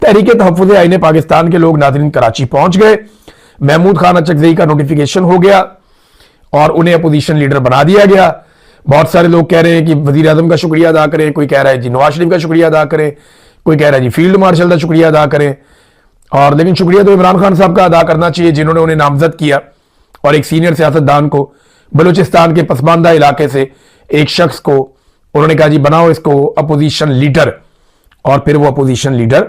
तहरीके तहफ़्फ़ुज़ आईन पाकिस्तान के लोग नाज़रीन कराची पहुंच गए। महमूद खान अचकज़ई का नोटिफिकेशन हो गया और उन्हें अपोजिशन लीडर बना दिया गया। बहुत सारे लोग कह रहे हैं कि वज़ीर आज़म का शुक्रिया अदा करें, कोई कह रहा है जी नवाज शरीफ का शुक्रिया अदा करें, कोई कह रहा है जी फील्ड मार्शल का शुक्रिया अदा करें। और लेकिन शुक्रिया तो इमरान खान साहब का अदा करना चाहिए जिन्होंने उन्हें नामजद किया और एक सीनियर सियासतदान को बलूचिस्तान के पसमानदा इलाके से एक शख्स को उन्होंने कहा जी बनाओ इसको अपोजिशन लीडर, और फिर वो अपोजिशन लीडर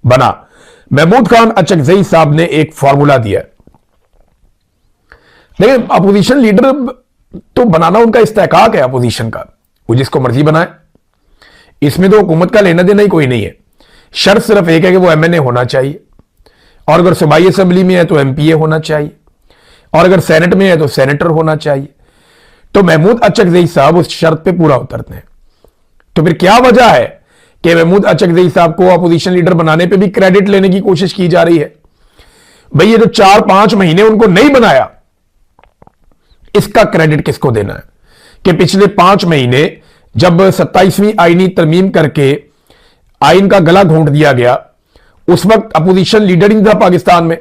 बना। महमूद खान अचकज़ई साहब ने एक फॉर्मूला दिया, लेकिन अपोजिशन लीडर तो बनाना उनका इस्तेहकाक है अपोजिशन का, वो जिसको मर्जी बनाए, इसमें तो हुकूमत का लेना देना ही कोई नहीं है। शर्त सिर्फ एक है कि वो एमएनए होना चाहिए, और अगर सूबाई असेंबली में है तो एमपीए होना चाहिए, और अगर सेनेट में है तो सेनेटर होना चाहिए। तो महमूद अचकज़ई साहब उस शर्त पे पूरा उतरते हैं। तो फिर क्या वजह है कि महमूद अचकज़ई साहब को अपोजिशन लीडर बनाने पे भी क्रेडिट लेने की कोशिश की जा रही है? भाई ये जो 4-5 महीने उनको नहीं बनाया, इसका क्रेडिट किसको देना है? कि पिछले 5 महीने जब 27वीं आईनी तरमीम करके आइन का गला घोंट दिया गया, उस वक्त अपोजिशन लीडर ही था पाकिस्तान में,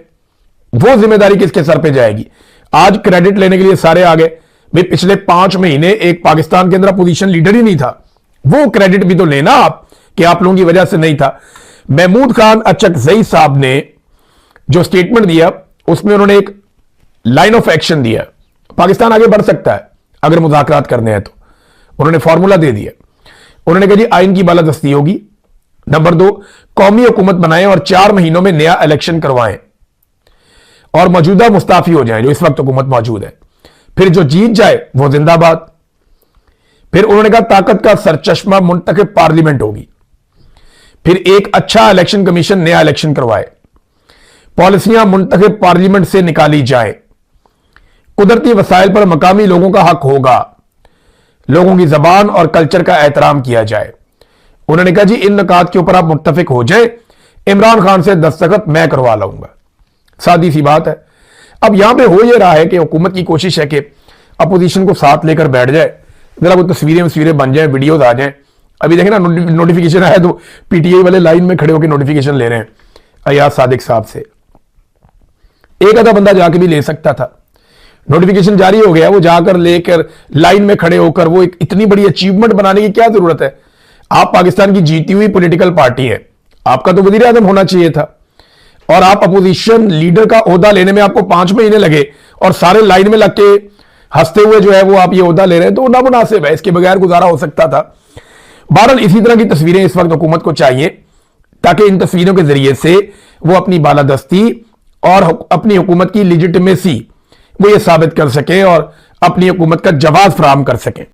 वो जिम्मेदारी किसके सर पे जाएगी? आज क्रेडिट लेने के लिए सारे आ गए, भाई पिछले 5 महीने एक पाकिस्तान के अंदर अपोजिशन लीडर ही नहीं था, वो क्रेडिट भी तो लेना आप कि आप लोगों की वजह से नहीं था। महमूद खान अचकज़ई साहब ने जो स्टेटमेंट दिया उसमें उन्होंने एक लाइन ऑफ एक्शन दिया, पाकिस्तान आगे बढ़ सकता है अगर मुज़ाकरात करने हैं तो। उन्होंने फॉर्मूला दे दिया, उन्होंने कहा जी आइन की बालादस्ती होगी, नंबर 2 कौमी हुकूमत बनाएं और 4 महीनों में नया इलेक्शन करवाएं और मौजूदा मुस्ताफी हो जाए जो इस वक्त हुकूमत मौजूद है, फिर जो जीत जाए वो जिंदाबाद। फिर उन्होंने कहा ताकत का सरचश्मा मुंतखब पार्लियामेंट होगी, फिर एक अच्छा इलेक्शन कमीशन नया इलेक्शन करवाए, पॉलिसियां मुंतखब पार्लियामेंट से निकाली जाए, कुदरती वसाइल पर मकामी लोगों का हक होगा, लोगों की जबान और कल्चर का एहतराम किया जाए। उन्होंने कहा जी इन नकात के ऊपर आप मुत्तफिक हो जाए, इमरान खान से दस्तखत मैं करवा लाऊंगा। सादी सी बात है। अब यहां पे हो यह रहा है कि हुकूमत की कोशिश है कि अपोजिशन को साथ लेकर बैठ जाए, जरा वो तस्वीरें बन जाए, वीडियोज आ जाए। अभी देखें ना नोटिफिकेशन आया तो पीटीआई वाले लाइन में खड़े होकर नोटिफिकेशन ले रहे हैं अयाज सादिक साहब से। एक आधा बंदा जाके भी ले सकता था, नोटिफिकेशन जारी हो गया, वो जाकर लेकर लाइन में खड़े होकर वो एक इतनी बड़ी अचीवमेंट बनाने की क्या जरूरत है? आप पाकिस्तान की जीती हुई पॉलिटिकल पार्टी है, आपका तो वजीर आजम होना चाहिए था, और आप अपोजिशन लीडर का ओहदा लेने में आपको 5 महीने लगे और सारे लाइन में लग के हंसते हुए जो है वो आप ये ओहदा ले रहे हैं, तो ना मुनासिब है, इसके बगैर गुजारा हो सकता था। बहरहाल इसी तरह की तस्वीरें इस वक्त हुकूमत को चाहिए ताकि इन तस्वीरों के जरिए से वो अपनी बालादस्ती और अपनी हुकूमत की लिजिटिमेसी वो ये साबित कर सके और अपनी हुकूमत का जवाब फराहम कर सकें।